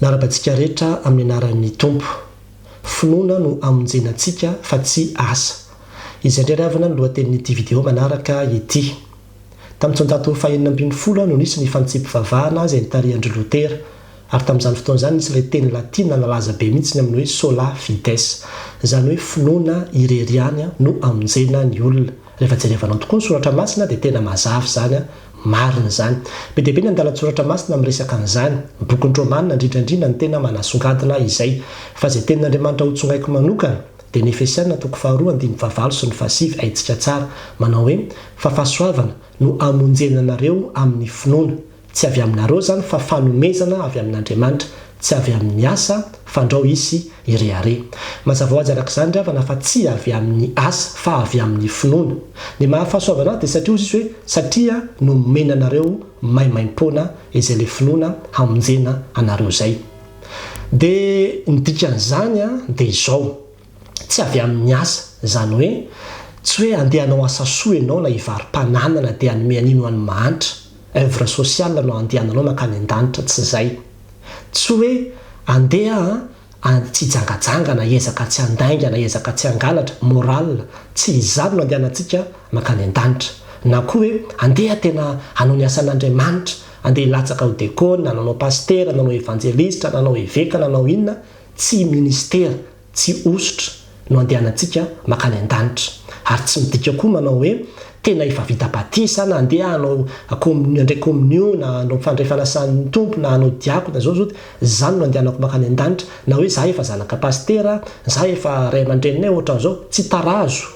Narabantsika rehetra amin'ny anaran'ny Tompo. Finoana no amonjenantsika fa tsy asa. Izay indray ravina ny lohatenin'ity vidéo manaraka ity. Tamin'ny taonjato fahaenina ambin'ny folo no nisy ny fantsipivavahana izay nitarihan'i Lotera, ary tamin'izany fotoana izany nisy ilay teny latina nalaza be mihitsy amin'ny hoe sola fides, izany hoe finoana ireriany no amonjena ny olona. Rehefa jerevanao tokoa ny soratra masina dia tena mazava izany, marina izany. Be dia be ny andalan-tsoratra masina amin'ny resaka an'izany. Bokin'ny Romanina indrindrandrindra ny tena manasongadina izay. Fa izay tenin'Andriamanitra ho tsongaiko manokana dia ny Efesiana 4:5 sy 6 haintsika tsara, manao hoe fa fahasoavana no amonjena anareo amin'ny finoana, tsy avy aminareo izany fa fanomezana avy amin'Andriamanitra, tsy avy amin'ny asa fandrao isy irehare. Mazava ho azy arak'izany ravana fa tsy avy amin'ny asa fa avy amin'ny finoana. Ny mahafahasoavana dia satria izy hoe satria no nomena anareo maimaim-poana izay le finoana hamonjena anareo izay. Dia ny dikan'izany dia izao, tsy avy amin'ny asa, izany hoe tsy hoe andeha hanao asa soa ianao na hivarim-pananana dia hanome an'ino any mahantra, œuvre sociale no andehananao makany an-danitra, tsy izay. Tsy hoe andeha tsy hijangajangana, ezaka tsy handaingana, ezaka tsy hangalatra, moral, tsy izany no andehanantsika makany an-danitra. Na koa hoe andeha tena hanao ny asan'Andriamanitra, andeha hilatsaka ho dekona, nanao pastera, nanao evangelista, nanao eveka, nanao inona, tsy ministera, tsy osotra no andehanantsika makany an-danitra. Ary tsy midika koa manao hoe tena efa vita batisa na andeha hanao ndray communion na hanao fandray fanasan'ny Tompo na hanao diakona zao izany no andehanako makany an-danitra, na hoe za efa zanaka pastera, za efa ray aman-dreninay ohatran'izao, tsy tarazo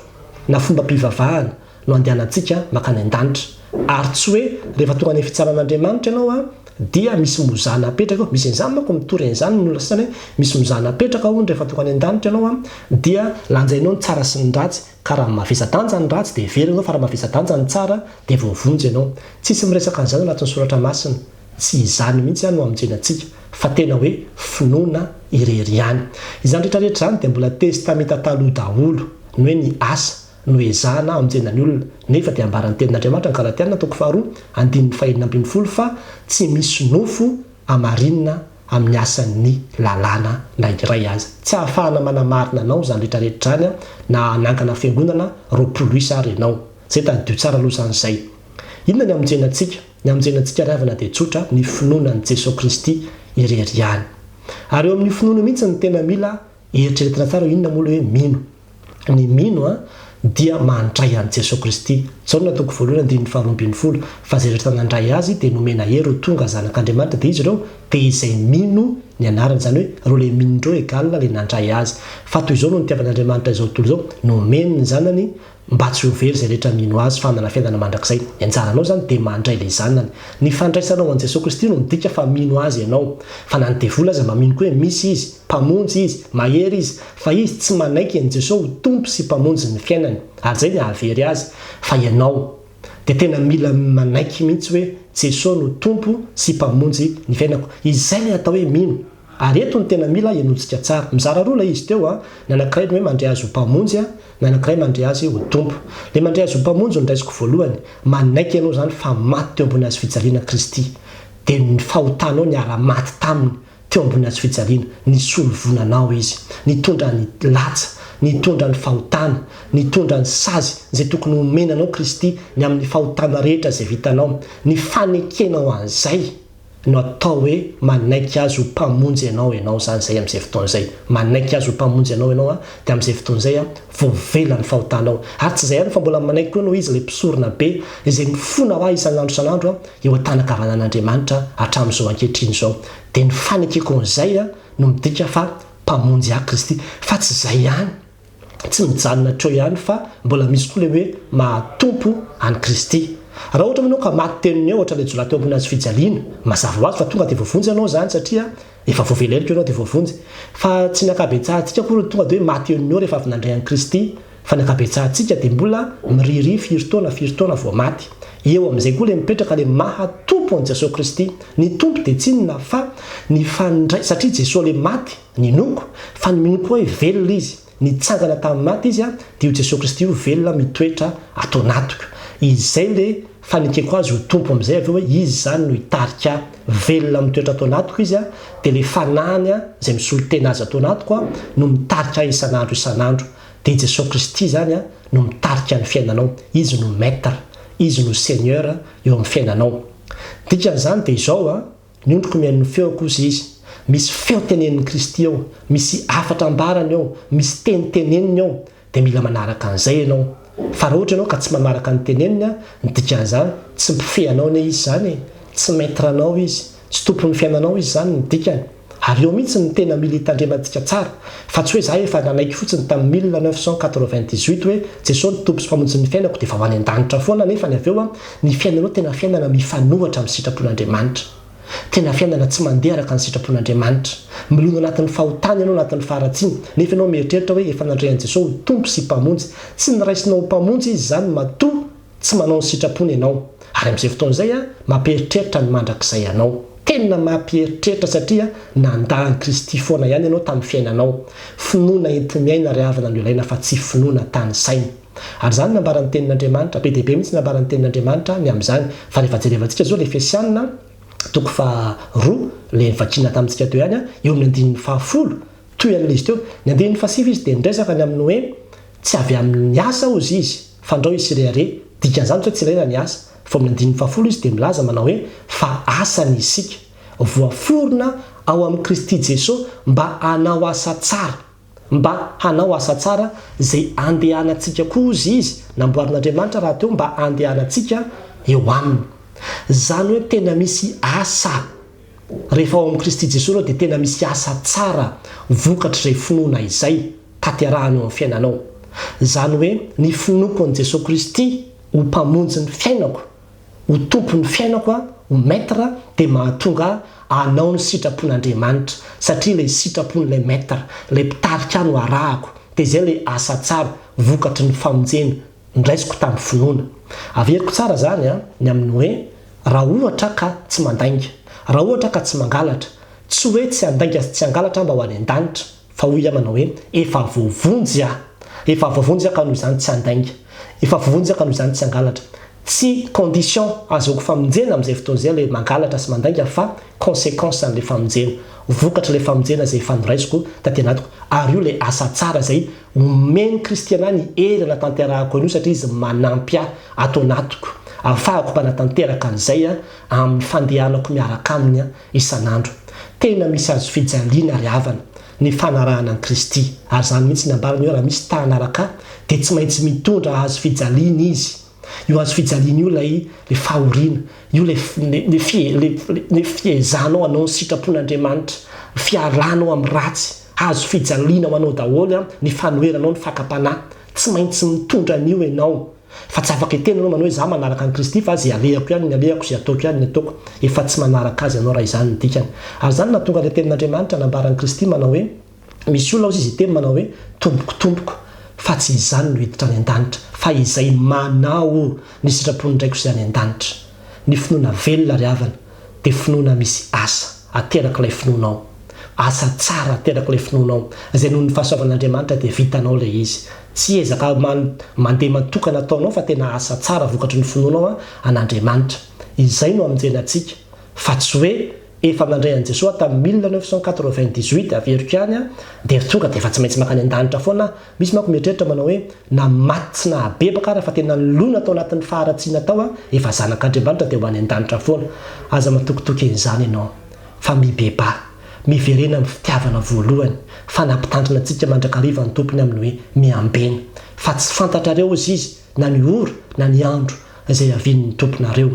na fomba mpivavahana no andehanantsika makany an-danitra. Ary tsy hoe rehefa tonga ny fitsaran'Andriamanitra ianao dia misy mozana apetraka, misy an'izany manko mitory an'izany ny olona sasany hoe misy mozana apetraka hono rehefa tonga ny an-danitra ianao dia lanjainao ny tsara sy ny ratsy, ka raha mavesa-danja ny ratsy dia very ianao, fa raha mavesa-danja ny tsara dia voavonjy ianao. Tsisy miresaka an'izany anatin'ny soratra masina, tsy izany mihitsy no amonjenantsika fa tena hoe finoana ireriany. Izany rehetrarehetra izany dia mbola testamenta taloha daholo, ny hoe ny asa no ezahana amonjena ny olona. Nefa dia ambaran'ny tenin'Andriamanitra ny Galatiana 4:5 fa tsy misy nofo amarinina amin'ny asan'ny lalàna na iray azy. Tsy ahafahana manamarina anao izany rehetrarehetra izany na nangana fiangonana 20 isa ary ianao. Izay tadidio tsara aloha izany. Inona ny amonjenantsika? Ny amonjenantsika ravana dia tsotra, ny finoanan'i Jesosy Kristy ireriany. Ary eo amin'ny finoana mihitsy ny tena mila eritreretina tsara inona moa hoe mino. Ny mino dia mandray an'i Jesosy Kristy. Zao no natoko voalohany 2:12 fa izay rehetra nandray azy dia nomena hery ho tonga zanak'Andriamanitra dia izy ireo dia izay mino ny anarany, izany hoe ireo le minondreo egalina le nandray azy. Fa toy izao no nitiavan'Andriamanitra izao tontolo izao, nomeny ny zanany mba tsy ho very izay rehetra mino azy fa hanana fiainana mandrakizay. Ny anjaranao izany dia mandray le zanany. Ny fandraisanao an'i Jesosy Kristy no midika fa mino azy ianao. Fa na ny devola aza mba mino koa hoe misy izy, mpamonjy izy, mahery izy, fa izy tsy manaiky an'i Jesosy ho tompo sy mpamonjy ny fiainany. Ary izay ny hahavery azy, fa ianao dia tena mila manaiky mihitsy hoe Jesosy no tompo sy mpamonjy ny fiainako. Izay ny atao hoe mino. Ary eto ny tena mila ianotsika tsara. Mizara roa ilay izy teo, ny anankiray ny hoe mandray azy ho mpamonjy, ny anankiray mandray azy ho tompo. Le mandray azy ho mpamonjy no raisiko voalohany, manaiky ianao izany fa maty teo ambony azy fijaliana Kristy. Dia ny fahotanao ny ara-maty taminy teo ambony azy fijaliana, ny solovonanao izy, nitondra ny latsa, nitondra ny fahotana, nitondra ny sazy izay tokony homenanao Kristy ny amin'ny fahotana rehetra izay vitanao, ny fanekenao an'izay no atao hoe manaiky azy ho mpamonjy ianao izany izay amin'izay fotoana izay. Manaiky azy ho mpamonjy ianao dia amin'izay fotoana izay voavela ny fahotanao. Ary tsy izay ihany fa mbola manaiky koa no izy ilay mpisorona be izay mifona ho ahy isan'andro isan'andro eo an-tana-kavanan'Andriamanitra hatramin'izao ankehitriny izao. Dia ny fanekeko an'izay no midika fa mpamonjy ahy Kristy. Fa tsy izay ihany, tsy mijanona treo ihany fa mbola misy koa le hoe mahatompo an'i Kristy. Raha ohatra manao ka maty tenony eo ohatra ilay jola teo ambony azy fijaliana, mazava ho azy fa tonga dia voavonjy ianao izany satria efa voavela eliko ianao dia voavonjy. Fa tsy ny ankabetsahantsika koa tonga dia hoe maty eo rehefa avy nandray an'i Kristy, fa ny ankabetsahantsika dia mbola miriri firy-taona vao maty. Eo amin'izay koa le mipetraka le mahatompo an'i Jesosy Kristy. Ny tompo dia tsy inona fa ny fandray, satria Jesosy le maty ninoko, fa ny minoko hoe velona izy, nitsangana tamin'ny maty izy dia io Jesosy Kristy io velona mitoetra atao anatiko. Izay le fanekeko azy ho tompo amin'izay avy eo hoe izy zany no hitarika velona mitoetra atao anatiko izy a dia le fanahany a izay misolo tena azy atao anatiko a no mitarika isan'andro isan'andro dia Jesosy Kristy zany a no mitarika ny fiainanao. Izy no maître, izy no seigneur eo amin'ny fiainanao. Dikan'izany dia izao a niondroko mihaino feo kosa izy. Misy feo teneniny Kristy eo, misy afatra ambarany eo, misy teniteneniny eo, dia mila manaraka an'izay ianao. Fa raha ohatra ianao ka tsy manaraka ny teneniny a, ny dikan'izany tsy mpifehanao ne izy zany, tsy maître anao izy, tsy tompon'ny fiainanao izy zany ny dikany. Ary eo mihitsy ny tena mila hitandremantsika tsara. Fa tsy hoe za efa nanaiky fotsiny tamin'ny 1998 hoe Jesosy ny tompo sy mpamonjy ny fiainako dia efa ho any an-danitra foana, nefa ny avy eo a ny fiainanao tena fiainana mifanohatra amin'ny sitrapon'Andriamanitra. Tena fiainana tsy mandeha araka ny sitrapon'Andriamanitra. Milona anatin'ny fahotany ianao anatin'ny faharatsiana, nefa ianao mieritreritra hoe efa nandrehan'i Jesosy ho tompo sy mpamonjy. Tsy niraisinao mpamonjy izy zany matoa tsy manao ny sitrapony ianao. Ary amin'izay fotoan'izay a mampieritreritra ny mandrakizay ianao. Tena mampieritreritra satria nandahany Kristy foana ihany ianao tamin'ny fiainanao. Finoana enti-miaina ry havana no ilaina fa tsy finoana tany saina. Ary zany nambaran'ny tenin'Andriamanitra, be dia be mihitsy nambaran'ny tenin'Andriamanitra ny amin'izany. Fa rehefa jerevantsika zao le Efesianina toko fa 2 le vakiana tamintsika teo ihany a eo amin'ny 10:10 toy an'ilay izy teo. Ny 10:7 izy dia nidresaka ny amin'ny hoe tsy avy amin'ny asa ozy izy fandrao izy sirehare. Dikan'izany hoe tsy ilaina ny asa. Fa amin'ny 10:10 izy dia milaza manao hoe fa asany isika voaforona ao amin'ny Kristy Jesosy mba hanao asa tsara, mba hanao asa tsara izay andehanantsika koa ozy izy namboarin'Andriamanitra raha teo mba andehanantsika eo aminy. Zany hoe tena misy asa rehefa ao amin'ny Kristy Jesosy dia tena misy asa tsara vokatra izay finoana izay tanterahany eo amin'ny fiainanao. Zany hoe ny finoko an'i Jesosy Kristy ho mpamonjy ny fiainako, ho tompo ny fiainako a, ho maître dia mahatonga hanao ny sitrapon'Andriamanitra satria ilay sitrapon'ilay maître, ilay mpitarika no arahako. Dia izay ilay asa tsara vokatry ny famonjena ndraisiko tamin'ny finoana. Averiko tsara zany a ny amin'ny hoe raha ohatra ka tsy mandainga, raha ohatra ka tsy mangalatra, tsy hoe tsy andainga sy tsy angalatra mba ho any an-danitra, fa hoy manao hoe efa voavonjy aho, efa voavonjy aho ka noho izany tsy andainga, efa voavonjy aho ka noho izany tsy angalatra. Tsy condition azoko famonjena amin'izay fotoan'izay le mangalatra sy mandainga fa conséquence an'ilay famonjena, vokatra ilay famonjena izay efa noraisiko taty anatiko. Ary io ilay asa tsara izay omeny Kristiana ny herina tanterahako an'io satria izy manampy ahy ato anatiko, ahafahako mpanatanteraka an'izay a amin'ny fandehanako miaraka aminy a isan'andro. Tena misy azo fijaliana ry havana ny fanarahana an'i Kristy. Ary zany mihitsy ny ambarany hoe raha misy tanaraka dia tsy maintsy mitondra azo fijaliana izy. Io azo fijaliana io ilay fahoriana, io le fiezanao hanao ny sitrapon'Andriamanitra, fialanao amin'ny ratsy, azo fijaliana ho anao daholo a ny fanoheranao ny fakapanahy. Tsy maintsy mitondra an'io ianao. Fa tsy afaka hiteny ianao manao hoe za manaraka an'i Kristy fa zay alehako ihany ny alehako, zay ataoko ihany ny ataoko. Efa tsy manaraka azy ianao raha izany ny dikany. Ary zany nahatonga ilay tenin'Andriamanitra nambaran'i Kristy manao hoe misy olona izy teny manao hoe tomboko fa tsy izany no hiditra any an-danitra, fa izay manao ny sitrapony ndraiky izay any an-danitra. Ny finoana velona ry havana dia finoana misy asa ateraka ilay finoanao, asa tsara ateraka ilay finoanao, izay noho ny fahasoavan'Andriamanitra dia vitanao ilay izy. Tsy ezaka mandeha matokana ataonao fa tena asa tsara vokatry ny finoanao an'Andriamanitra. Izay no hamonjena antsika, fa tsy hoe efa nandray an'i Jesosy tamin'ny 1998 averiko ihany a dia tonga dia efa tsy maintsy makany an-danitra foana. Misy manko mieritreritra manao hoe na maty tsy nahabebaka raha fa tena nilona tao anatin'ny faharatsiana tao a efa zanak'Andriamanitra dia ho any an-danitra foana. Aza matokitoky an'izany ianao fa mibeba, miverena amin'ny fitiavana voalohany, fa nampitandrina antsika mandrakariva ny tompony amin'ny hoe miambena. Fa tsy fantatrareo izy na ny ora na ny andro izay avian'ny tomponareo.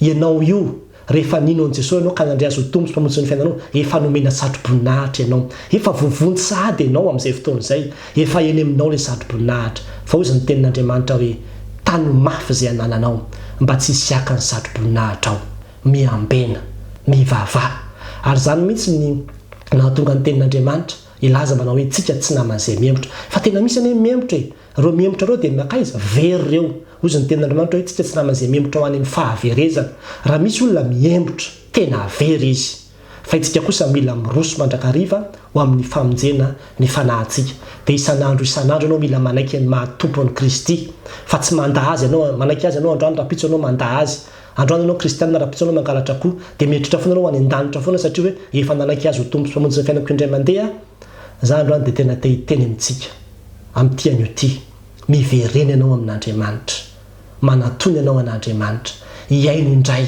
Ianao io rehefa nino an'i Jesosy ianao ka nandray azy ho tompo sy mpamonjy ny fiainanao, efa nomena satroboninahitra ianao, efa voavontsady ianao amin'izay fotoan'izay, efa eny aminao ilay satroboninahitra. Fa hoy ny tenin'Andriamanitra hoe tany mafy izay anananao mba tsy hisiaka ny satroboninahitra ao, miambena, mivavaha. Ary zany mihitsy ny nahatonga ny tenin'Andriamanitra ilaza manao hoe tsika tsy naman'izay miembotra, fa tena misy anie miembotra e. Reo miembotra reo dia makaiza very reo. Ozy ny tenin'Andriamanitra hoe tsika tsy naman'izay miembotra ho any amin'ny fahaverezana. Raha misy olona miembotra tena very izy, fa itsika kosa mila miroso mandrakariva ho amin'ny famonjena ny fanahintsika dia isan'andro anao mila manaiky ny mahatompony Kristy fa tsy mandaa azy anao manaiky azy anao androany rapitso anao mandaa azy androany anao kristianina rapitso anao mangalatra koa dia mieritritra foana anao ho any an-danitra foana satria hoe efa nanaiky azy ho tompo sy famonjy ny fiainako indray mandeha za androany dia tena te hiteny amintsika amin'ity anio ty mivereny ianao amin'Andriamanitra manatony ianao an'Andriamanitra iaino indray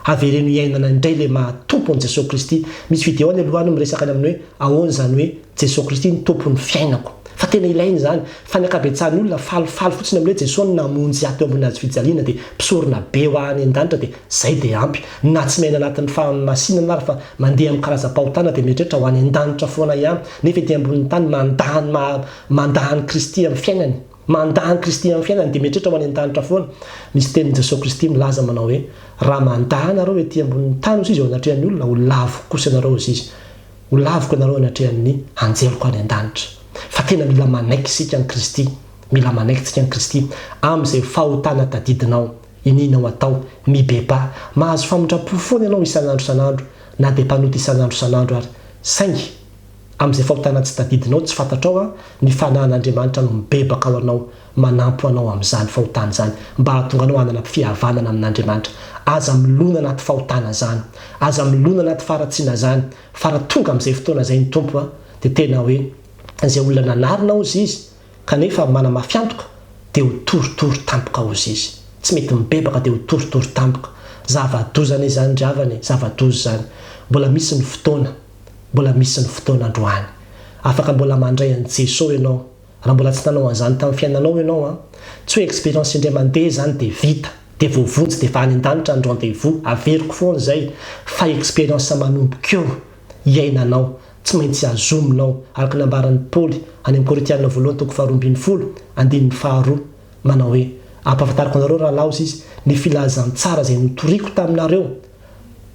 avereno iainana indray le mahatompony Jesosy Kristy misy video any alohany miresaka any amin'ny hoe ahoana zany hoe Jesosy Kristy ny tompon'ny fiainako fa tena ilainy zany fa ny ankabetsahan'ny olona falifaly fotsiny amin'ny hoe Jesosy namonjy ato ambony azy fijaliana dia mpisorona be ho any an-danitra dia zay dia ampy na tsy maina anatin'ny fahamasinana ary fa mandeha amin'ny karazam-pahotana dia mieritreritra ho any an-danitra foana ihany nefa ety ambonin'ny tany mandahany Kristy amin'ny fiainany mandahany Kristy amin'ny fiainany dia mieritreritra ho any an-danitra foana misy tenin Jesosy Kristy milaza manao hoe raha mandaha nareo ety ambony tany izy eo anatrehan'ny olona ho lavoko kosa ianareo izy ho lavoko ianareo anatrehan'ny anjeloko any an-danitra fa tena mila manaiky sika ny Kristy mila manaiky tsika ny Kristy amin'izay fahotana tadidinao ininao atao mibeba mahazo famondrapo foana ianao isan'andro na dia mpanoty isan'andro ary saingy amin'izay fahotana tsy tadidinao tsy fantatrao ny fanahin'Andriamanitra no mibebaka ao anao manampo anao amin'izany fahotana zany mba hahatonga anao hanana fihavanana amin'Andriamanitra aza milona anaty fahotana zany aza milona anaty faratsiana zany fa raha tonga amin'izay fotoana zay ny tompo dia tena hoe izay olona nanarinao izy kanefa manamafiantoka dia ho torotoro tampoka ozy izy tsy mety mibebaka dia ho torotoro tampoka zava-dozana izany dravany zava-dozo zany mbola misy ny fotoana androany afaka mbola mandray an' Jesosy ianao raha mbola tsy nanao an'izany tamin'ny fiainanao ianao tsy hoe expérience indray mandeha zany dia vita dia voavonjy dia fa any an-danitra ny rendez-vous averiko foana zay fa expérience manomboka eo iainanao tsy maintsy azominao araka ny ambaran'ny Paoly any amin'ny Korintianina voalohany toko 2:2 manao hoe ampahafantariko anareo raha laozy izy ny filazantsara izay notoriako taminareo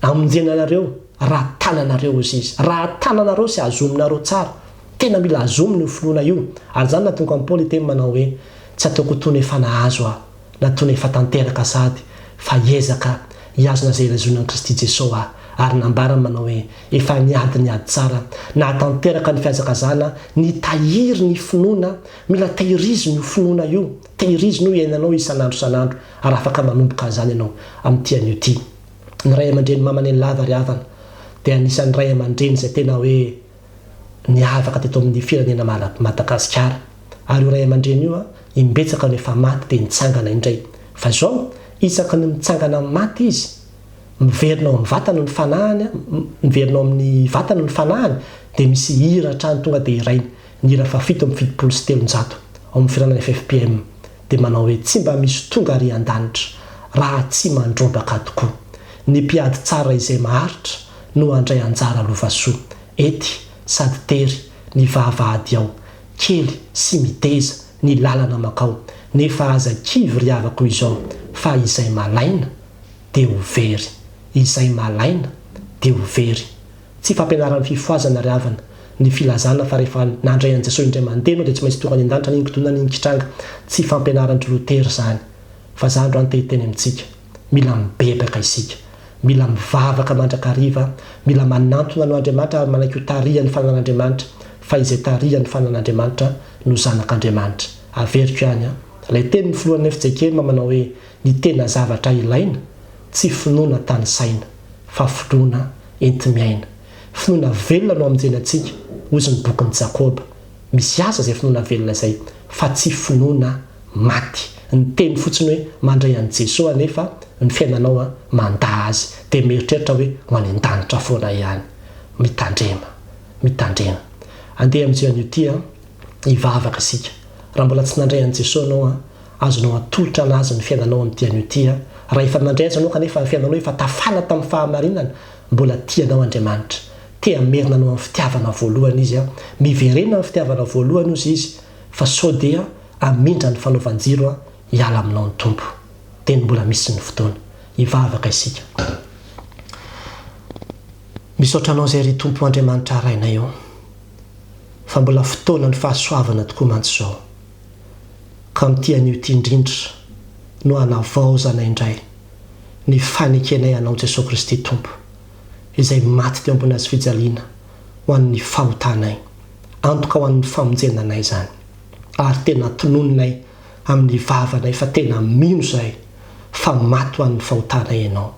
amonjenanareo raha tananareo izy raha tananareo sy azominareo tsara tena mila azominy io finoana io ary zany natonga amin'ny Paoly teny manao hoe tsy ataoko tony efa nahazo na tony efa tanteraka sady fa hiezaka hiazona izay lazonan'i Kristy Jesosy ary nambarany manao hoe efa niady tsara na tanteraka ny fihazakazana ny tahiry ny finoana mila tahiriziny io finoana io tahiriziny io iainanao isan'andro ary afaka manomboka zany ianao amin'ity anio ty ny ray aman-dreny mamaneny lava ry havana dia anisan'ny ray aman-dreny izay tena hoe niavaka teto amin'ny firenena Madagasikara ary io ray aman-dreny io imbetsaka no efa maty dia nitsangana indray fa zao isaka ny mitsangana maty izy miverinao amin'ny vatana ny fanahany miverinao amin'ny vatana ny fanahany dia misy hira hatrany tonga dia irainy ny hira fa 7:7 ao amin'ny firenena FFPM dia manao hoe tsy mba misy tonga ary an-danitra raha tsy mandrobaka tokoa ny mpiady tsara izay maharitra no andray anjara lovasoa ety sady tery ny vavahady ao kely sy miteza ny lalana makao nefa aza kivy ry havako izao fa izay malaina dia ho very izay malaina dia ho very tsy fampianaran'ny fifoazana ry havana ny filazana fa rehefa nandray an' Jesosy indray mandeha dia tsy maintsy tonga any an-danitra n'iny kotona n'iny kitranga tsy fampianaran'ny Lotera zany fa za andro antehiteny amintsika mila mibebaka isika mila mivavaka mandrakariva mila manantona no Andriamanitra ary manaiky ho tarihany fanan'Andriamanitra fa izay tarihany fanan'Andriamanitra no zanak'Andriamanitra averiko ihany ilay teny ny filohan'ny fijekely manao hoe ny tena zavatra ilaina tsy finoana tany saina fa finoana enti-miaina finoana velona no amonjenantsika ozy ny bokin'i Jakoba misy asa izay finoana velona izay fa tsy finoana maty ny teny fotsiny hoe mandray an' Jesosy anefa ny fiainanao mandaa azy dia mieritreritra hoe ho any an-danitra foana ihany mitandrema andeha amin'izay an'io ty hivavaka isika raha mbola tsy nandray an' Jesosy anao azonao atolotra anazy ny fiainanao amin'ity an'io ty raha efa nandray azy anao kanefa ny fiainanao efa tafana tamin'ny fahamarinana mbola tianao Andriamanitra tea merina anao amin'ny fitiavana voalohany izy miverena amin'ny fitiavana voalohany izy fa sao dia amindra ny fanaovan-jiro hiala aminao ny tompo teny mbola misy ny fotoana hivavaka isika misaotranao izay ry tompo Andriamanitra rainay eo fa mbola fotoana ny fahasoavana tokoa mantsy zao ka amin'ity an'io ty indrindra no hanavaozana indray ny fanekenay anao Jesosy Kristy tompo izay maty teo ambony azy fijaliana ho an'ny fahotanay, antoka ho an'ny famonjenanay zany. Ary tena tonononay amin'ny vavanay fa tena mino zahay fa maty ho an'ny fahotanay ianao.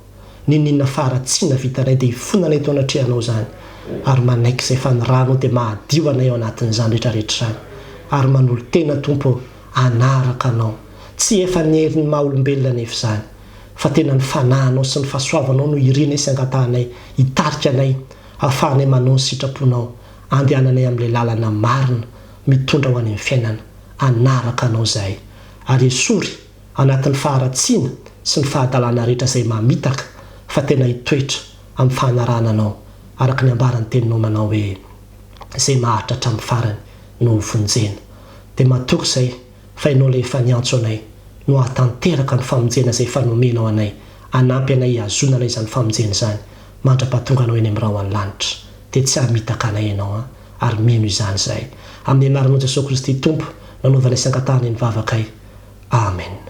Ninina faratsiana vitanay dia ifonanay tao anatrehanao zany, ary manaiky izay fanirahanao dia mahadio anay ao anatin'izany rehetrarehetra zany. Ary manolo tena Tompo anaraka anao, tsy efa ny herin'ny maha-olombelona nefa zany, fa tena ny fanahinao sy ny fahasoavanao no irinay sy angatahanay, hitarika anay ahafahanay manao ny sitraponao, andehananay amin'ilay lalana marina mitondra ho any amin'ny fiainana. Anaraka anao zahay, ary esory anatin'ny faharatsiana sy ny fahadalana rehetra izay mamitaka, fa tena hitoetra amin'ny fahanarana anao araka ny ambaran'ny teninao manao hoe izay maharitra hatramin'ny farany no vonjena. Dia matoky izay fa ianao ilay efa niantso anay no hatanteraka ny famonjena izay fanomenao anay, anampy anay hiazonana izany famonjena izany mandra-pahatonga anao eny amin'ny rao any lanitra, dia tsy hamitaka anay ianao ary mino izany izahay. Amin'ny anaran'i Jesosy Kristy Tompo nanaovanay sy angatahany ny vavakay. Amen.